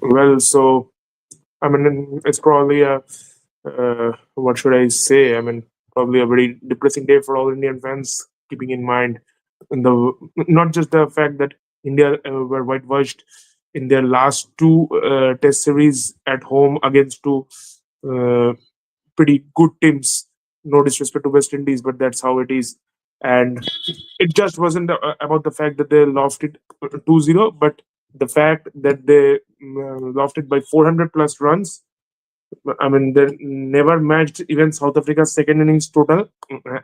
Well, so I mean, it's probably a what should I say? I mean, probably a very depressing day for all Indian fans. Keeping in mind the not just the fact that India were whitewashed in their last two Test series at home against two uh, pretty good teams. No disrespect to West Indies, but that's how it is. And it just wasn't about the fact that they lost it 2-0, but the fact that they lost it by 400 plus runs. I mean, they never matched even South Africa's second innings total,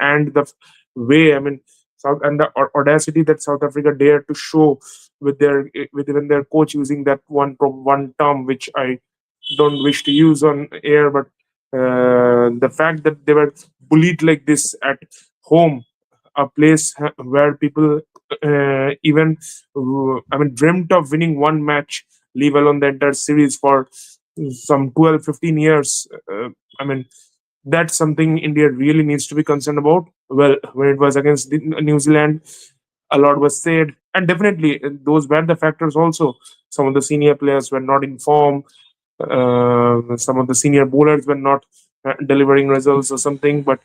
and the way, I mean, South and the audacity that South Africa dared to show with even their coach using that one term which I don't wish to use on air, but the fact that they were bullied like this at home, a place where people even I mean dreamt of winning one match, leave alone the entire series for some 12, 15 years. I mean, that's something India really needs to be concerned about. Well, when it was against New Zealand, a lot was said, and definitely those were the factors also. Some of the senior players were not in form, some of the senior bowlers were not delivering results or something, but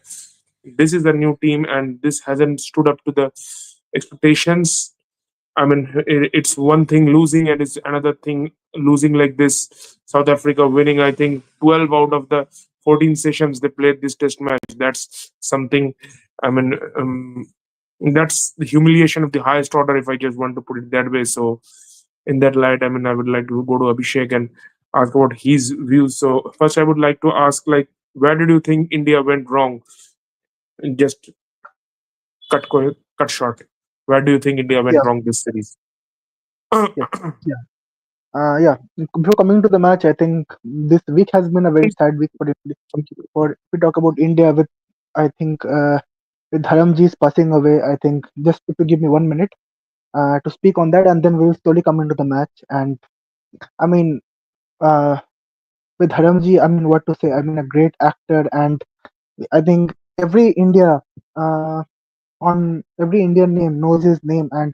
this is a new team and this hasn't stood up to the expectations. I mean, it's one thing losing, and it's another thing losing like this. South Africa winning, I think, 12 out of the 14 sessions they played this test match. That's something, I mean, that's the humiliation of the highest order, if I just want to put it that way. So, in that light, I mean, I would like to go to Abhishek and ask about his views. So, first, I would like to ask, like, where did you think India went wrong? Just cut short. Where do you think India went Yeah, wrong this series? yeah, yeah. Yeah. Before coming to the match, I think this week has been a very sad week for India. For if we talk about India, with I think with Dharamji's passing away, I think just if you give me 1 minute to speak on that, and then we will slowly come into the match. And I mean, uh, with Dharamji, I mean, what to say? I mean, a great actor, and I think uh, every Indian name knows his name, and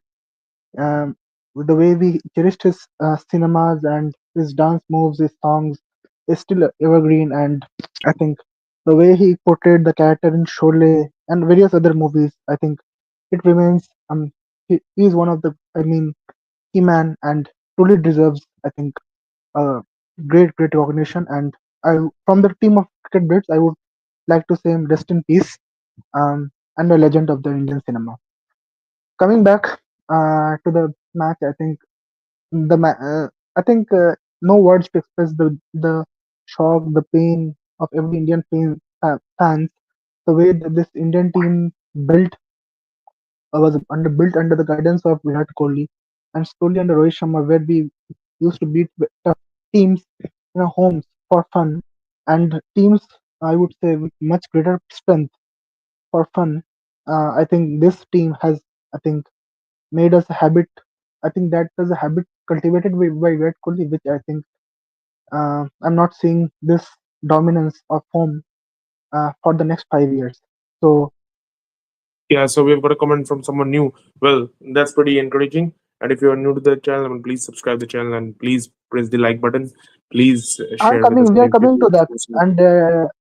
with the way we cherished his cinemas and his dance moves, his songs is still evergreen. And I think the way he portrayed the character in Sholay and various other movies, I think it remains. He is one of the, I mean, key man, and truly deserves, I think, a great recognition. And from the team of cricket Brits, I would like to say him rest in peace, and a legend of the Indian cinema. Coming back to the match, I think I think no words to express the shock, the pain of every fans. The way that this Indian team built under the guidance of Virat Kohli, and slowly under Rohit Sharma, where we used to beat tough teams in our homes for fun, and teams, I would say, with much greater strength for fun. I think this team has, I think, made us a habit. I think that is a habit cultivated by Virat Kohli, which I think I'm not seeing this dominance of home for the next 5 years. So Yeah, so we've got a comment from someone new. Well, that's pretty encouraging. And if you are new to the channel, I mean, please subscribe the channel and please press the like button. Please share with us we are any coming to videos. that. And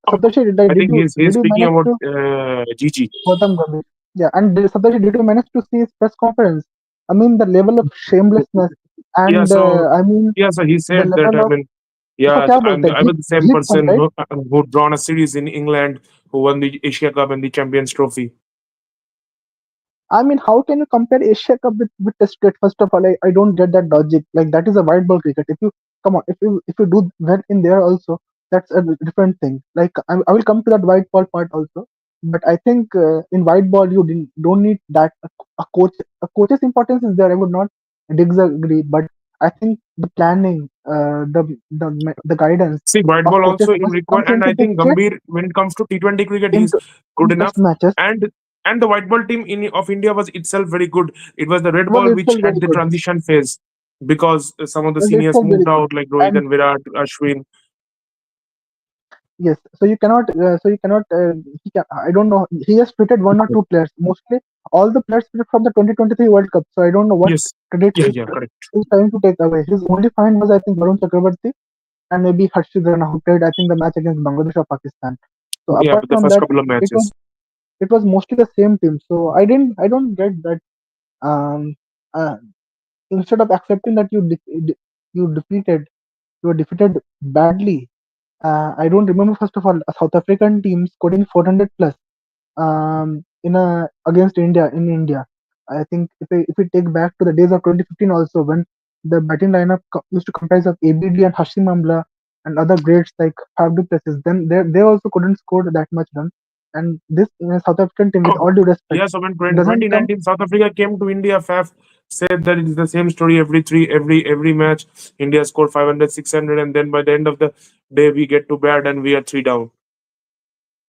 Saptarshi, I think he's did you speaking manage about to Gigi. Gautam Gambhir? Yeah, and Saptarshi, did you manage to see his press conference? I mean, the level of shamelessness, Yeah, and so I mean, he the said that, level I of mean, उसको yeah, क्या बोलते हैं I was the same glip, person right? who drawn a series in England, who won the Asia Cup and the Champions Trophy. I mean, how can you compare Asia Cup with Test cricket? First of all, I don't get that logic. Like that is a white ball cricket. If you come on, if you do well in there also, that's a different thing. Like I will come to that white ball part also. But I think in white ball you don't need that a coach's importance is there. I would not disagree, but I think the planning, the guidance See, white of ball coaches also you once it require, comes and into I think picture Gambhir, when it comes to T20 cricket, he's into good test enough. matches And the white ball team of India was itself very good. It was the red was ball which itself had very the good. transition phase because some of the Was seniors itself very moved good. out, like Rohit And and Virat, Ashwin. Yes, so you cannot. I don't know. He just tweeted one or two players. Mostly, all the players tweeted from the 2023 World Cup. So I don't know what Yes. credit Yeah, yeah, correct. he's trying to take away. His only find was, I think, Varun Chakrabarti and maybe Harshit Rana, who played, I think, the match against Bangladesh or Pakistan. So Yeah, apart but the from first that, couple of it was matches. it was mostly the same team. So I don't get that. Um, uh, Instead of accepting that you defeated, you were defeated badly. I don't remember, first of all, a South African team scoring 400 plus in a against India in India. I think if we take back to the days of 2015 also, when the batting lineup used to comprise of ABD and Hashim Amla and other greats like Fab du Plessis, then they also couldn't score that much run. And this South African team, with all due respect, Yeah, so when doesn't come. 2019 South Africa came to India, Faf said that it's the same story every match. India scored 500, 600, and then by the end of the day we get to bat and we are three down.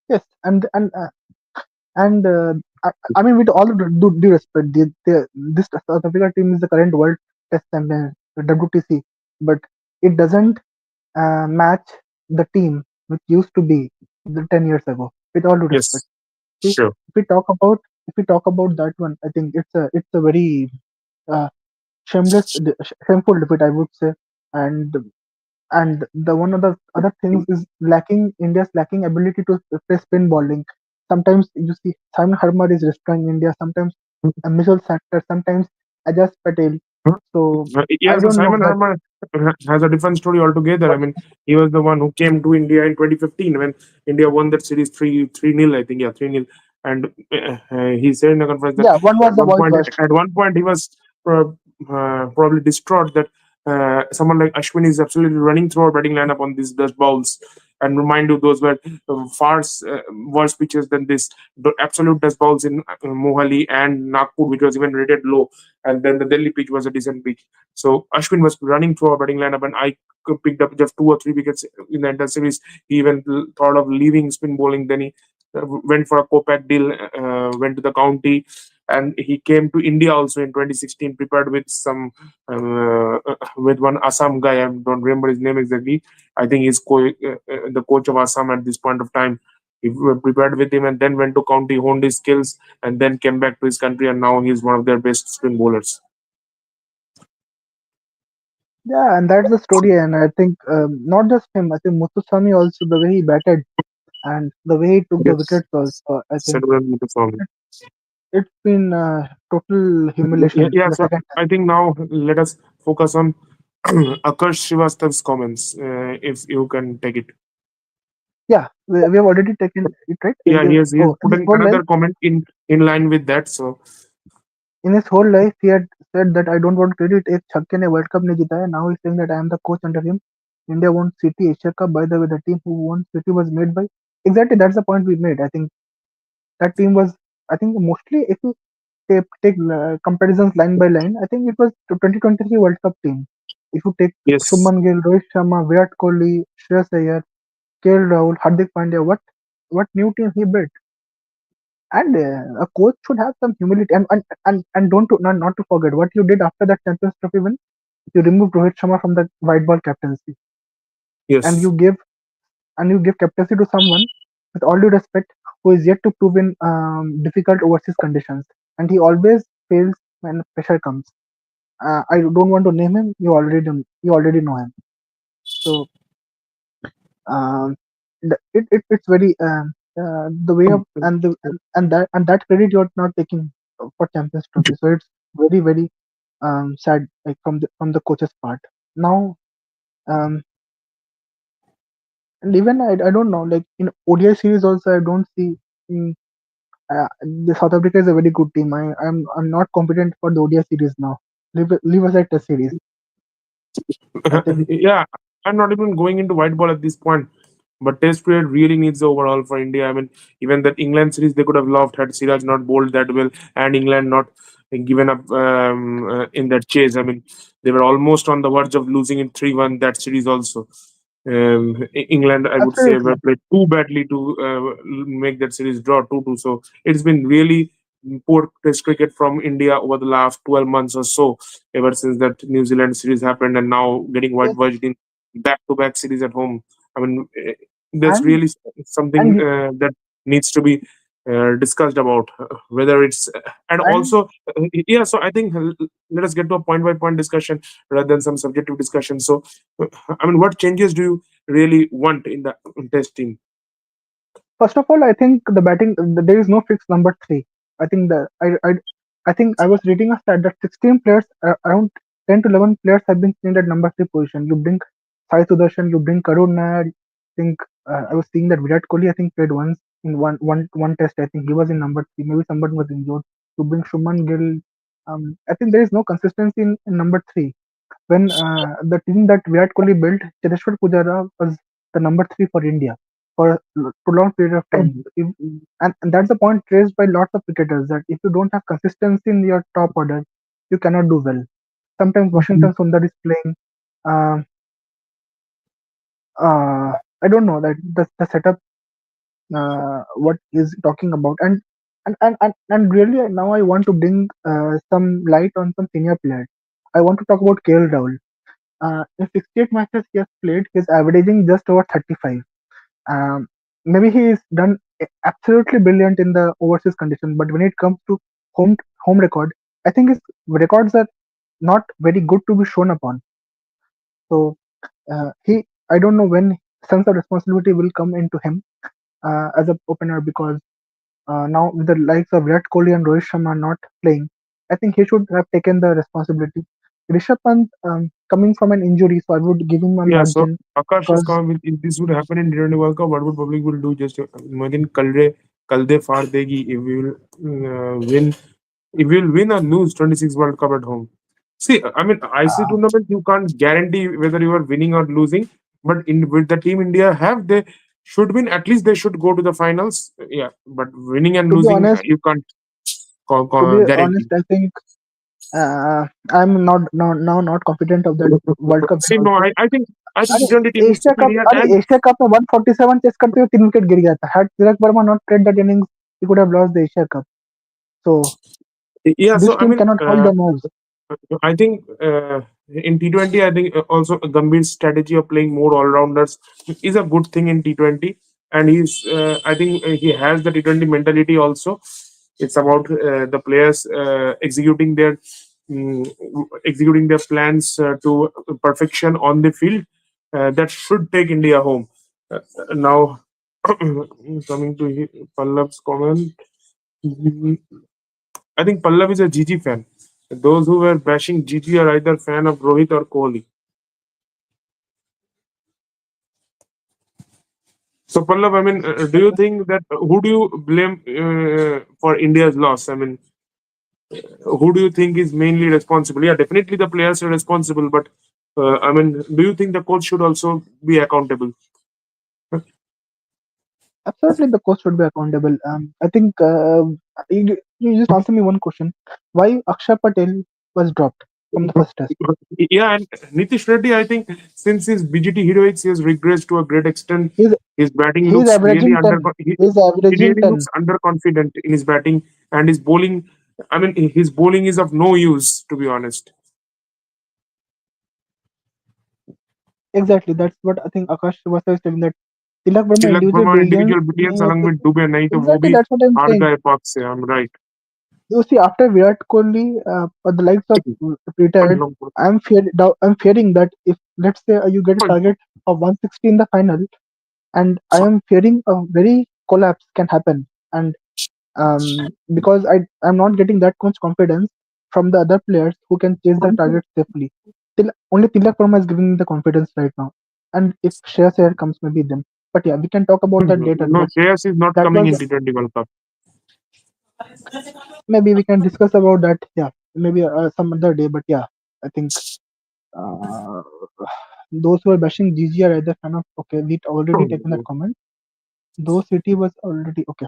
Yes, and I mean, with all due respect, this South Africa team is the current world test champion, the WTC, but it doesn't match the team which used to be the 10 years ago. With all due respect, Yes, if sure. we talk about that one, I think it's a very uh, shameful defeat, I would say. And and the one of the other things is lacking India's lacking ability to play spin bowling. Sometimes you see Simon Harmer is destroying India. Sometimes Mitchell Santner. Sometimes Ajaz Patel. So Yeah, I so don't know, Simon but Harmer has a different story altogether. I mean, he was the one who came to India in 2015 when India won that series 3 nil. I think, yeah, 3 nil. And he said in a conference that yeah, one was at the one voice point washed. at one point he was probably distraught that someone like Ashwin is absolutely running through our batting lineup on these dust balls. And remind you, those were far worse pitches than this. The absolute dust balls in Mohali and Nagpur, which was even rated low, and then the Delhi pitch was a decent pitch. So Ashwin was running through our batting lineup, and I picked up just 2 or 3 wickets in the entire series. He even thought of leaving spin bowling. Then he went for a Copac deal, went to the county, and he came to India also in 2016, prepared with some with one Assam guy. I don't remember his name exactly. I think he's the coach of Assam at this point of time. He prepared with him and then went to county, honed his skills, and then came back to his country. And now he's one of their best spin bowlers. Yeah, and that's the story. And I think not just him. I think Muthuswamy also, the way he batted and the way he took the Yes, wickets also. I think Sedulan Muthuswamy. it, it's been total Yeah, humiliation yeah. in the So second test. I think now let us focus on Akash Srivastav's comments. If you can take it. Yeah, we have already taken it, right? Yeah, he has Oh, in put his in whole life, another comment in line with that. So he had said that I don't want credit. एक छक्के ने World Cup नहीं जिताया. Now he's saying that I am the coach under him. India won City Asia Cup. By the way, the team who won City was made by, exactly, that's the point we made. I think that team was, I think, mostly, if you take comparisons line by line, I think it was the 2023 World Cup team. If you take yes, Shubman Gill, Rohit Sharma, Virat Kohli, Shreyas Iyer, KL Rahul, Hardik Pandya, what new team he built? And a coach should have some humility, and don't to, not to forget what you did after that Champions Trophy win. You removed Rohit Sharma from the white ball captaincy, and yes, you give captaincy to someone, with all due respect, who is yet to prove in difficult overseas conditions, and he always fails when pressure comes. I don't want to name him. You already know him. So um, it's very the way of and that credit you're not taking for Champions Trophy. So it's very very sad, like from the coach's part. Now, um, and even I don't know, like in ODI series also I don't see. mm, the South Africa is a very good team. I'm not competent for the ODI series now. Leave aside Test series. I think yeah. I'm not even going into white ball at this point. But Test period really needs the overhaul for India. I mean, even that England series they could have loved had Siraj not bowled that well and England not given up in that chase. I mean, they were almost on the verge of losing in 3-1 that series also. England, I would say, were absolutely. played too badly to make that series draw 2-2. So it's been really poor Test cricket from India over the last 12 months or so, ever since that New Zealand series happened, and now getting Yes, whitewashed in back-to-back series at home. I mean, that's and really something and that needs to be discussed about whether it's and and also yeah. So I think let us get to a point by point discussion rather than some subjective discussion. So I mean, what changes do you really want in the test team? first of all, I think the batting there is no fixed number three. I think I think I was reading a stat that 16 players, around 10 to 11 players have been seen at number three position. You bring Sai Sudarshan, you bring Karun Nair. I think I was seeing that Virat Kohli I think played once in one test. I think he was in number three. Maybe someone was injured. You bring Shuman Gill. I think there is no consistency in number three. When the team that Virat Kohli built, Cheteshwar Pujara was the number three for India for a prolonged period of time. And that's the point raised by lots of cricketers that if you don't have consistency in your top order, you cannot do well. Sometimes Washington Sundar is playing. Uh, I don't know that the setup what is talking about and really now I want to bring some light on some senior players. I want to talk about KL Rahul. In 68 matches he has played, he's averaging just over 35. Um, Maybe he is done absolutely brilliant in the overseas condition, but when it comes to home home record, I think his records are not very good to be shown upon. So I don't know when sense of responsibility will come into him as a opener because now with the likes of Virat Kohli and Rohit Sharma not playing, I think he should have taken the responsibility. Rishabh Pant coming from an injury, so I would give him a Yeah, so margin Akash is because coming with if this would happen in T20 World Cup, what would public will do? Just imagine Kalde Far Degi if we will win if we will win or lose 26 World Cup at home. See, I mean IC uh, tournament you can't guarantee whether you are winning or losing, but in with the team India have they should win at least they should go to the finals. Yeah, but winning and to be losing honest, you can't to be honest, guarantee. I think I'm now not confident of that World Cup See, win no, also. I think अरे T20 team is superior अरे and Asia cup में 147 chess करते हुए 3 wicket गिर गया था. Had Tirak Verma not played that innings, he could have lost the Asia Cup. So yeah. this So I team mean. cannot hold the nerves. I think in T20, I think also Gambhir's strategy of playing more all rounders is a good thing in T20, and I think he has the T20 mentality also. It's about the players mm, executing their plans to perfection on the field. That should take India home. Now, coming to Pallav's comment. I think Pallav is a Gigi fan. Those who were bashing Gigi are either fan of Rohit or Kohli. So Pallav, I mean, do you think that who do you blame for India's loss? I mean, who do you think is mainly responsible? Yeah, definitely the players are responsible, but I mean, do you think the coach should also be accountable? Absolutely, the coach should be accountable. I think you just answer me one question: why Akshay Patel was dropped from the first test? Yeah, and Nitish Reddy, I think since his BGT heroics, he has regressed to a great extent. He's His batting he's looks really averaging 10. He's he averaging really 10. looks underconfident in his batting, and his bowling. I mean, his bowling is of no use, to be honest. Exactly, that's what I think Akash Srivastava is telling that Tilak Verma Tilak individual Verma brilliance. individual brilliance along with Dubey नहीं तो वो Exactly, भी that's what I'm हार saying. गए पाक से. I'm right. You see, after Virat Kohli, or the likes of retired, I'm fearing that if let's say you get a target of 160 in the final, and I am fearing a very collapse can happen, and because I'm not getting that much confidence from the other players who can chase the target safely. Only Tilak Verma is giving me the confidence right now, and if Shreyas Iyer comes, maybe then. But yeah, we can talk about that later. No, But Shreyas is not that coming was in T20 World Cup. maybe we can discuss about that. Yeah, maybe some other day. But yeah, I think uh, those who are bashing GG are either fan of okay. We already taken that comment. Though City was already okay.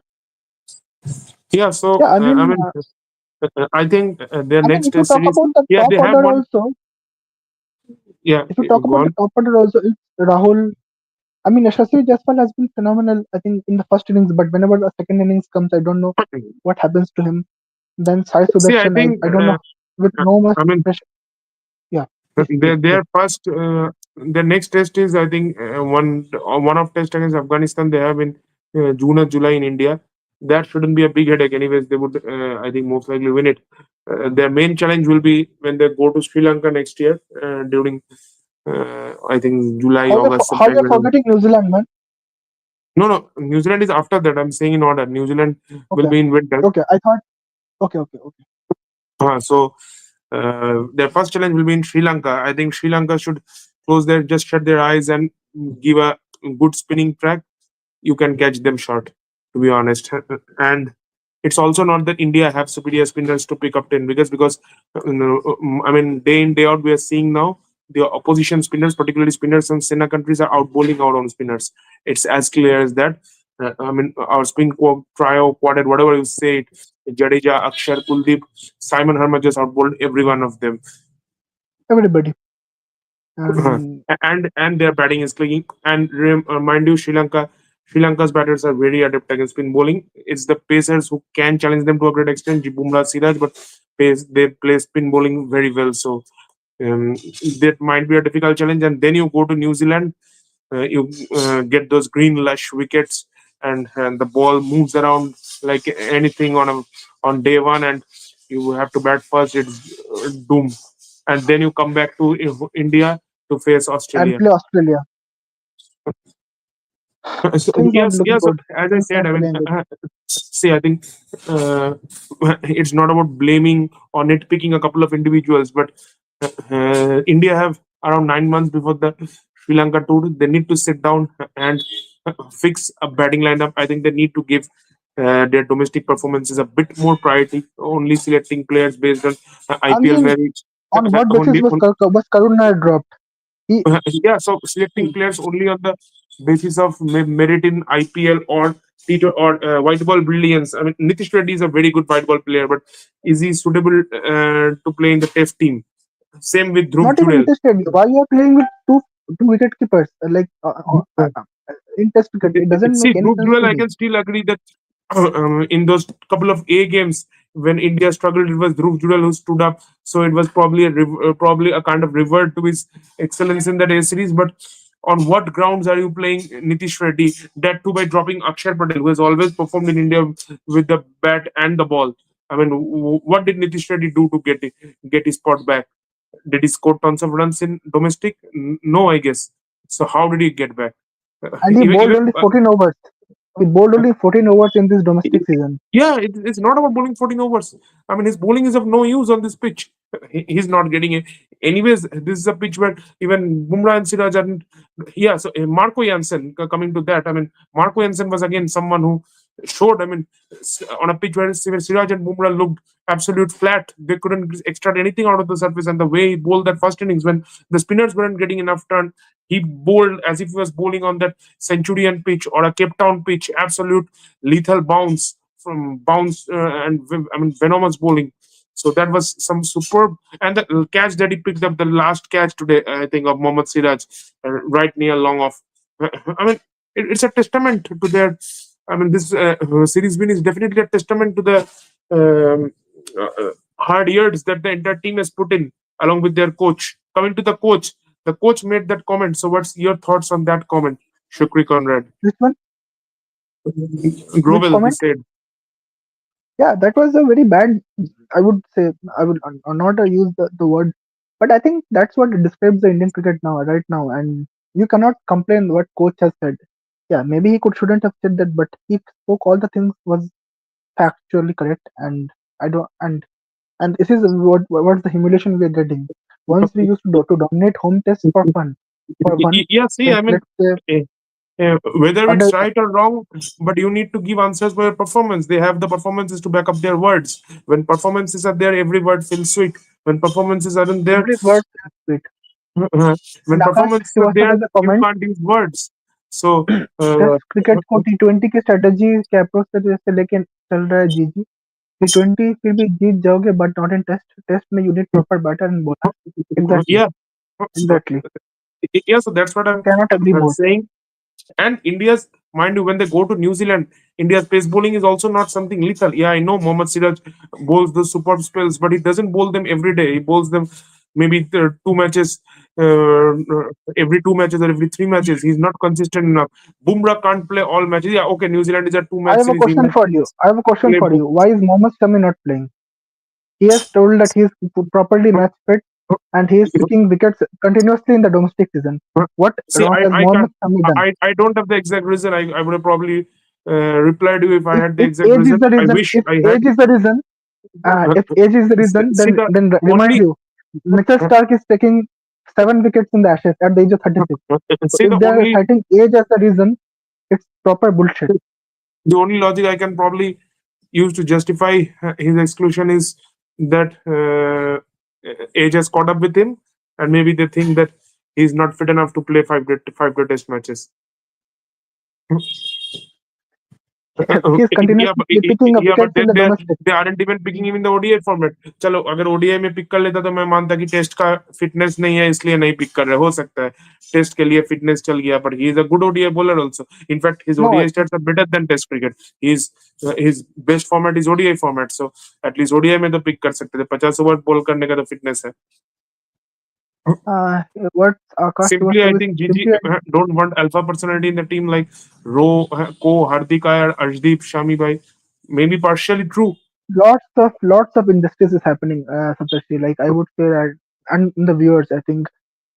Yeah, so Yeah, I mean, I think their I mean, next if you test talk series. about the Yeah, top they have order one. also, Yeah, if you talk go about the on. top order also, it's Rahul. I mean, Yashasvi Jaiswal has been phenomenal. I think in the first innings, but whenever the second innings comes, I don't know what happens to him. Then Sai See, I Sudarshan, think I don't know with no much I mean pressure. Yeah, please, please, their go. first the next test is, I think, one of test against Afghanistan they have in June or July in India. That shouldn't be a big headache. Anyways, they would, I think, most likely win it. Their main challenge will be when they go to Sri Lanka next year during, I think, July, August, How you're September. forgetting New Zealand, man? No, no, New Zealand is after that. I'm saying in order. New Zealand will Okay, be in winter. okay. I thought okay. So their first challenge will be in Sri Lanka. I think Sri Lanka should just shut their eyes and give a good spinning track. You can catch them short, to be honest. And it's also not that India have superior spinners to pick up 10 wickets, because I mean, day in day out we are seeing now the opposition spinners, particularly spinners from Sena countries, are out bowling out on spinners. It's as clear as that. I mean, our trio, quadrant, whatever you say it, Jadeja, Akshar, Kuldeep, Simon Harma just outbowled every one of them. Everybody. And And their batting is clicking. And mind you, Sri Lanka's batters are very adept against spin bowling. It's the pacers who can challenge them to a great extent, Bumrah, Siraj, but they play spin bowling very well. So um, that might be a difficult challenge. And then you go to New Zealand, you get those green lush wickets, and the ball moves around like anything on day one, and you have to bat first. It's doom. And then you come back to India to face Australia. play Australia. So, Things aren't yes, looking yes. good. As I Things said, aren't I mean, feeling good. see, I think uh, it's not about blaming or nitpicking a couple of individuals, but India have around 9 months before the Sri Lanka tour. They need to sit down and fix a batting lineup. I think they need to give their domestic performances a bit more priority. Only selecting players based on I'm IPL saying, merits. on what basis Only, was Karuna dropped? He yeah, so selecting see, players only on the basis of merit in IPL or white ball brilliance. I mean, Nitish Reddy is a very good white ball player, but is he suitable to play in the Test team? Same with Dhruv not even Jurel. interested. Why you are playing with two wicket keepers? In Test cricket, it doesn't See, make any Dhruv sense Jurel, to I me. can still agree that in those couple of A games when India struggled, it was Dhruv Jurel who stood up. So it was probably a kind of revert to his excellence in that A series. But on what grounds are you playing Nitish Reddy? That too by dropping Akshar Patel, who has always performed in India with the bat and the ball. I mean, what did Nitish Reddy do to get his spot back? Did he score tons of runs in domestic? No, I guess. So how did he get back? And he Even bowled even only 14 overs. He bowled only 14 overs in this domestic season. yeah, it's not about bowling 14 overs. I mean, his bowling is of no use on this pitch. He's not getting it. Anyways, this is a pitch where even Bumrah and Siraj aren't. Yeah, so Marco Jansen, coming to that, I mean, Marco Jansen was again someone who showed, I mean, on a pitch where Siraj and Bumrah looked absolute flat. They couldn't extract anything out of the surface. And the way he bowled that first innings when the spinners weren't getting enough turn, he bowled as if he was bowling on that Centurion pitch or a Cape Town pitch. Absolute lethal bounce I mean venomous bowling. So that was some superb, and the catch that he picked up, the last catch today, I think, of Mohammad Siraj, right near long off. I mean, it's a testament to their. I mean, this series win is definitely a testament to the um, hard years that the entire team has put in, along with their coach. Coming to the coach made that comment. So, what's your thoughts on that comment, Shukri Conrad? Which one? Which Grovel, he comment? said. Yeah, that was a very bad. I would say I would not use the word, but I think that's what describes the Indian cricket now, right now. And you cannot complain what coach has said. Yeah, maybe he shouldn't have said that, but he spoke all the things was factually correct. And I don't and this is what's the humiliation we are getting. Once we used to, to dominate home tests for fun. Yeah, see, I mean, Let's say eh, whether under it's right or wrong, but you need to give answers for your performance. They have the performances to back up their words. When performances are there, every word feels sweet. When performances aren't there, every word is sweet. when And Akash performances are Srivastava there, made a you comment. can't use words. So, test uh, cricket को टी20 की strategy के approach से जैसे लेके चल रहा है जीजी टी20 फिर भी जीत जाओगे but not in test test में you need proper batter and bowler exactly yeah, so, exactly yeah, so that's what I'm cannot agree more saying. And India's, mind you, when they go to New Zealand, India's pace bowling is also not something lethal. Yeah, I know Mohammad Siraj bowls the superb spells, but he doesn't bowl them every day. He bowls them maybe 2 matches every 2 matches or every 3 matches. He's not consistent enough. Bumrah can't play all matches. Yeah, okay, New Zealand is a two I match have a series. He question might for you. I have a question play for both. you. Why is Mohammad Shami not playing? He has told that he is properly match fit and he is picking wickets continuously in the domestic season. What See, wrong has I can't. Mohammad Shami done? I don't have the exact reason. I would have probably replied you if I If had the if exact age is reason. the I reason, wish if I had. age is the reason, if age is the reason, See, the remind only you, Mitchell Stark is taking 7 wickets in the Ashes at the age of 36. So see if they are citing age as the reason, it's proper bullshit. the only logic I can probably use to justify his exclusion is that age has caught up with him, and maybe they think that he's not fit enough to play five day test matches. He is Yeah, continuously picking up yeah, but wickets in then the domestic. they aren't even picking him in the ODI format. चलो अगर ODI में pick कर लेता तो मैं मानता कि test का फिटनेस नहीं है इसलिए नहीं पिक कर रहे हो सकता है टेस्ट के लिए फिटनेस चल गया but he is a good ODI bowler also. In fact, his No, ODI stats are better than Test cricket. His best format is ODI format, so at least ODI में तो pick कर सकते थे 50 over ball करने का तो fitness है. uh, what Akash was Simply, I saying, think Gigi simply don't want alpha personality in the team like Ko, Hardik Iyer, Arshdeep, Shami Bhai. Maybe partially true. lots of injustice is happening, Saptarshi. Like I would say that, and in the viewers, I think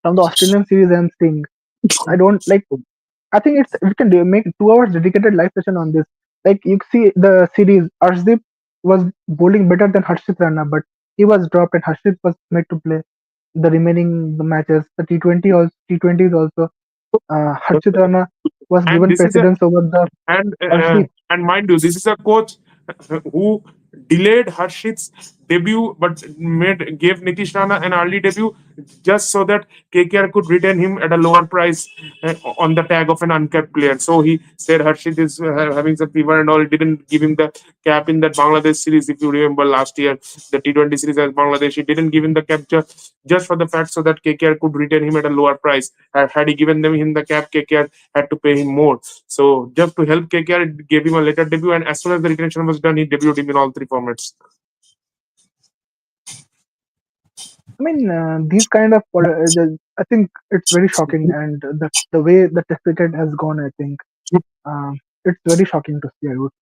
from the Australian series I'm seeing, I don't like. I think it's we can make 2 hours dedicated live session on this. Like you see the series, Arshdeep was bowling better than Harshit Rana, but he was dropped and Harshit was made to play the remaining matches. The T20s also. Harshit Rana was And given this is a precedence over the Arshdeep. and mind you, this is a coach who delayed Harshit's debut, but gave Nitish Rana an early debut just so that KKR could retain him at a lower price on the tag of an uncapped player. So he said Harshit is having some fever and all. Didn't give him the cap in that Bangladesh series. If you remember last year, the T20 series as Bangladesh, he didn't give him the cap just for the fact so that KKR could retain him at a lower price. Had he given them him the cap, KKR had to pay him more. So just to help KKR, it gave him a later debut, and as soon as the retention was done, he debuted him in all three formats. I mean, these kind of I think it's very shocking, and the way the test cricket has gone, I think it's very shocking to see. What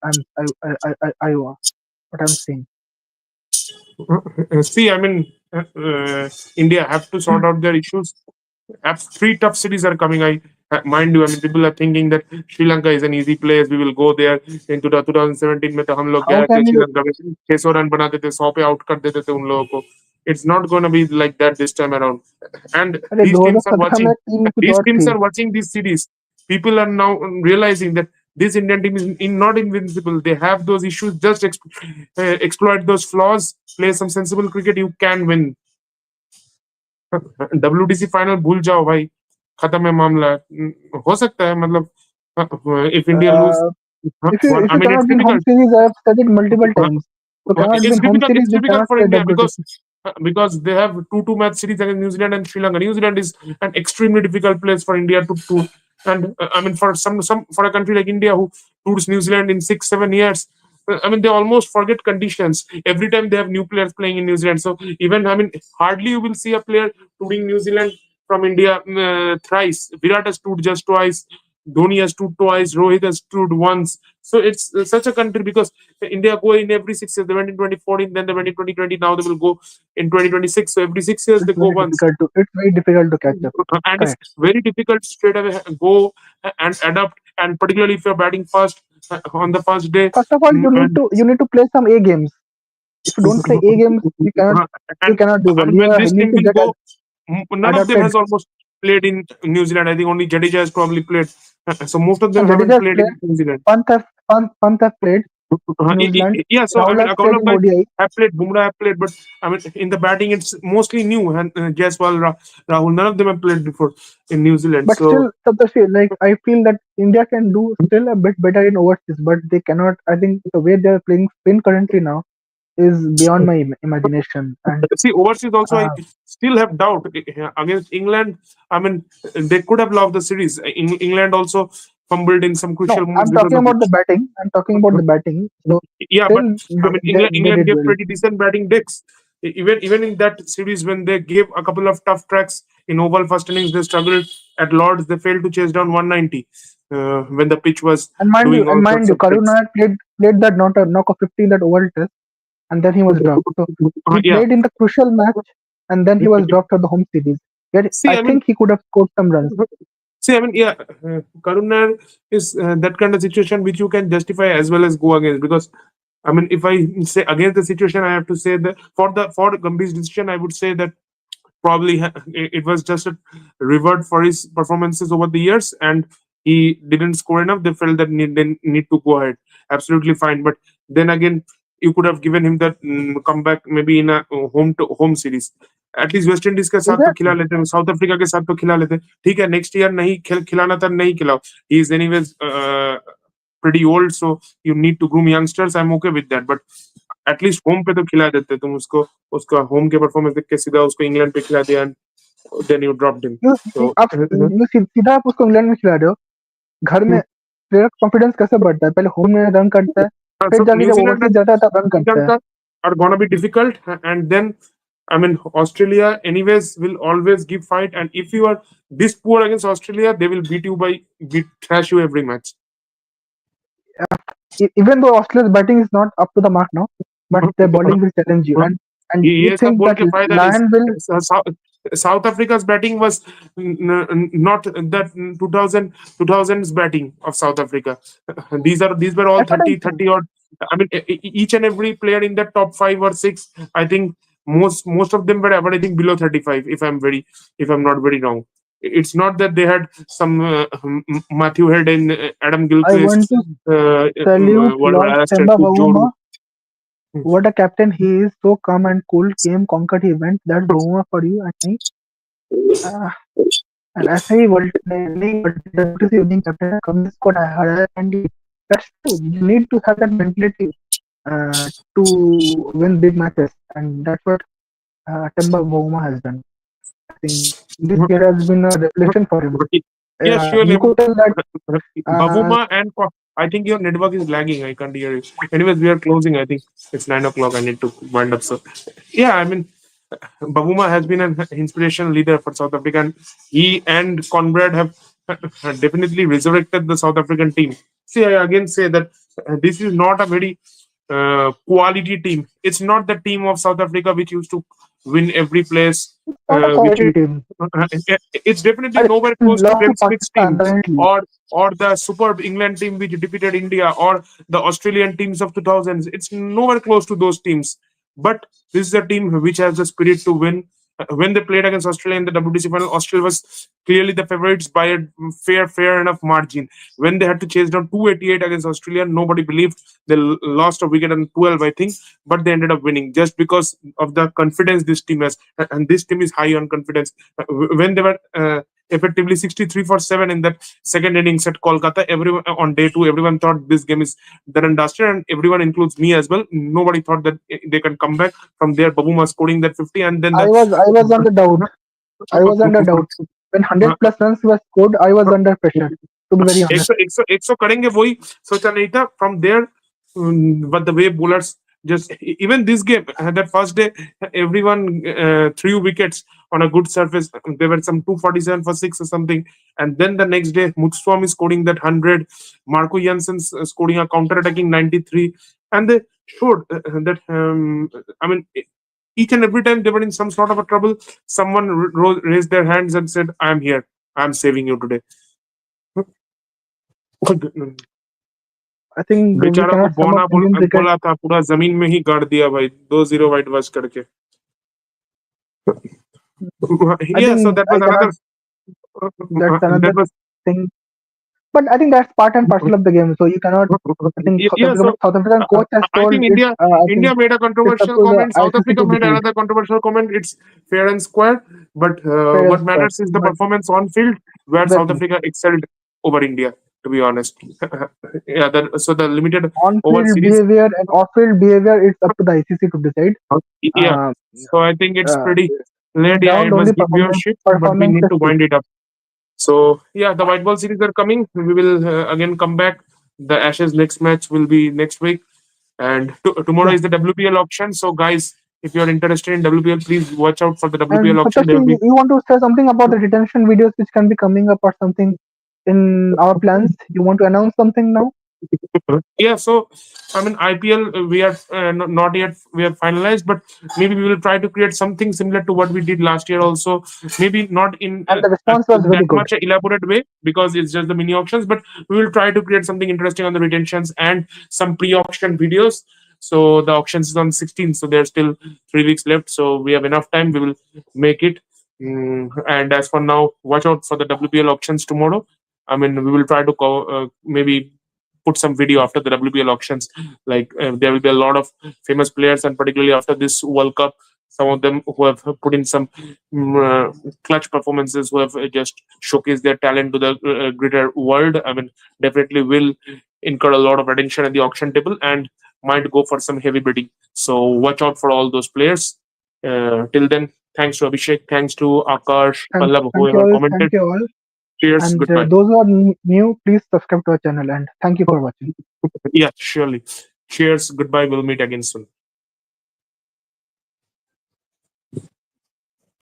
I'm seeing. See, I mean, India have to sort out their issues. Three tough cities are coming. I mind you, I mean, people are thinking that Sri Lanka is an easy place. We will go there into the 2017 में तो हम लोग How गए थे can you? Sri Lanka में 600 run बनाते थे 100 पे आउट कर देते थे उन लोगों को. It's not going to be like that this time around. And अरे these teams are 2017 में watching. टीम कुछ These और teams थी. are watching these series. People are now realizing that this Indian team is not invincible. They have those issues. Just exploit those flaws. Play some sensible cricket. You can win. WTC final भूल जाओ भाई खत्म है मामला हो सकता है मतलब if India lose Uh, if I you mean it's cannot win home difficult. series, I have said it multiple times. You cannot It's win home difficult. series, It's you difficult cannot for play India WTC. because they have two match series against New Zealand and Sri Lanka. New Zealand is an extremely difficult place for India to tour, and I mean for some for a country like India who tours New Zealand in 6 7 years. I mean, they almost forget conditions every time they have new players playing in New Zealand. So even I mean, hardly you will see a player touring New Zealand from India thrice. Virat has toured just twice. Dhoni has toured twice. Rohit has toured once. So it's such a country because India go in every 6 years. They went in 2014, then they went in 2020. Now they will go in 2026. So every 6 years they It's go very once, difficult to. It's very difficult to catch up. and it's Correct. very difficult to straight away go and adapt. And particularly if you're batting first on the first day, First of all, and you need to play some A games. If you don't play A games, you and cannot do I well. mean when You this need team to will get go, none of them adapted. has almost played in New Zealand. I think only Jadeja has probably played. So most of them And haven't Jadeja's played played. in New Zealand. Pant have played in New Zealand. Yeah, so I Rahul mean, has a couple played of in guys ODI. have played, Bumrah have played, but I mean, in the batting, it's mostly new. And Jaiswal, Rahul, none of them have played before in New Zealand. But So still, Saptarshi, like I feel that India can do still a bit better in overseas, but they cannot. I think the way they are playing spin currently now is beyond my imagination. And see, overseas also, I uh, still have doubt against England. I mean, they could have lost the series. England also fumbled in some no, crucial moments I'm because talking of about it. the batting. I'm talking about the batting. So Yeah, but still, I mean, they England did gave well. pretty decent batting decks. Even in that series when they gave a couple of tough tracks, In Oval first innings, they struggled. At Lords, they failed to chase down 190 when the pitch was doing And all mind sorts you, of tricks. Karuna played that not a knock of 50 in that Oval Test, and then he was dropped. So he Yeah. played in the crucial match, and then he was dropped for the home series. Yet See, I I mean, think he could have scored some runs. See, I mean, yeah, Karunar is that kind of situation which you can justify as well as go against, because I mean, if I say against the situation, I have to say that for Gambhir's decision, I would say that probably it was just a reward for his performances over the years, and he didn't score enough. They felt that they need to go ahead. Absolutely fine, but then again, you could have given him that comeback maybe in a home to home series. At least West Indies के साथ तो खिला Exactly. लेते हैं, south Africa के साथ तो खिला लेते हैं, ठीक है नेक्स्ट ईयर नहीं खिलाना था नहीं खिलाओ, he is anyways pretty old, so you need to groom youngsters. I'm okay with that, but at least home पे तो खिला देते तुम उसको, उसका होम के परफॉर्मेंस देख के सीधा उसको इंग्लैंड पे खिला दिया, देन यू ड्रॉप्ड हिम। तो सीधा आप उसको इंग्लैंड में खिला रहे हो। घर में प्लेयर का कॉन्फिडेंस कैसे बढ़ता है? पहले होम में रन करता है, फिर so जाके New जब Zealand ओवरसीज and जाता है तब रन Sri करता है। Lanka are gonna be difficult, and then I mean Australia anyways will always give fight, and if you are this poor against Australia, they will beat trash you every match. Even though Australia's batting is not up to the mark now, but their bowling will challenge you. And do you ये सब think बोल that के फायदा नहीं। Lion will South Africa's batting was not that 2000s batting of South Africa. These were all that's what I'm 30 saying. 30 odd. I mean each and every player in that top 5 or 6, I think most of them were averaging below 35, if I'm not very wrong. It's not that they had some Matthew Head and Adam I want Gilchrist, to salute whatever, Lord Alastair Temba Cook, Joe Bavuma. Root. What a captain he is, so calm and cool, came, conquered event. That's Bavuma for you, I think. And ऐसे ही world नहीं WTC winning captain come squad higher and that's true. You need to have that mentality to win big matches, and that's what Temba Bavuma has done. I think this year has been a revelation for him. Yeah, surely. You could tell that uh, Bavuma and I think your network is lagging. I can't hear you. Anyways, we are closing. I think it's 9 o'clock. I need to wind up. So, yeah, I mean, Bavuma has been an inspirational leader for South Africa, and he and Conrad have definitely resurrected the South African team. See, I again say that this is not a very quality team. It's not the team of South Africa which used to win every place, it's not a which quality team. it's definitely I nowhere close to lost to Graeme Smith's Pakistan team, currently. or the superb England team which defeated India, or the Australian teams of 2000s. It's nowhere close to those teams. But this is a team which has the spirit to win. When they played against Australia in the WTC final, Australia was clearly the favorites by a fair enough margin. When they had to chase down 288 against Australia, nobody believed. They lost a wicket on 12, I think, but they ended up winning just because of the confidence this team has. And this team is high on confidence. When they were effectively 63 for 7 in that second innings at Kolkata, everyone on day 2, everyone thought this game is done and dusted, and everyone includes me as well. Nobody thought that they can come back from there. Babuma scoring that 50, and then I was on the doubt. I was under doubt. When 100 plus runs were scored, I was under pressure, to be very honest. 100 करेंगे वही सोचा नहीं था from there. But the way bowlers just even this game that first day everyone threw wickets on a good surface. There were some 247 for 6 or something, and then the next day Mutswami scoring that 100, Marco Janssen scoring a counter attacking 93, and they showed that I mean each and every time they were in some sort of a trouble, someone raised their hands and said, I am here, I am saving you today. I think we बेचारा को cannot sum up बोना Indian cricket. बोला था, पूरा जमीन में ही गाड़ दिया भाई, 2-0 वाइट वॉश करके। I Yeah, so think that I was cannot. another That's that another was thing. But I think that's part and parcel of the game. So you cannot. I think yeah. So South African coach has I told think it's. I think India made a it's up controversial to the comment. South ICC Africa to made decide. another controversial comment. It's fair and square, but Fair and what square. matters is the But performance on field, where South exactly. Africa excelled over India. To be honest, yeah. So the limited over On-field series, behavior and off-field behavior, it's up to the ICC to decide. yeah. Uh, So I think it's uh, pretty in late. Yeah, round it only was good viewership, but we performance need to tested. wind it up. So yeah, the white ball series are coming. We will again come back. The Ashes next match will be next week, and tomorrow Yeah, is the WPL auction. So guys, if you're interested in WPL, please watch out for the And WPL auction. Saptarshi, There will be. you want to say something about the retention videos which can be coming up or something in our plans? You want to announce something now? Yeah, so I mean IPL, we are not yet we are finalized, but maybe we will try to create something similar to what we did last year. Also, maybe not in And the response was that very good. much elaborate way because it's just the mini auctions, but we will try to create something interesting on the retentions and some pre-auction videos. So the auctions is on 16th, so there's still 3 weeks left. So we have enough time. We will make it. And as for now, watch out for the WPL auctions tomorrow. I mean, we will try to maybe put some video after the WPL auctions. Like there will be a lot of famous players, and particularly after this World Cup, some of them who have put in some clutch performances, who have just showcased their talent to the greater world. I mean, definitely will incur a lot of attention at the auction table and might go for some heavy bidding. So watch out for all those players. Till then, thanks to Abhishek, thanks to Akash, Pallab, Thank you whoever all. commented. Thank you all. Cheers, And goodbye. those who are new, please subscribe to our channel. And thank you for watching. Yeah, surely. Cheers, goodbye. We'll meet again soon.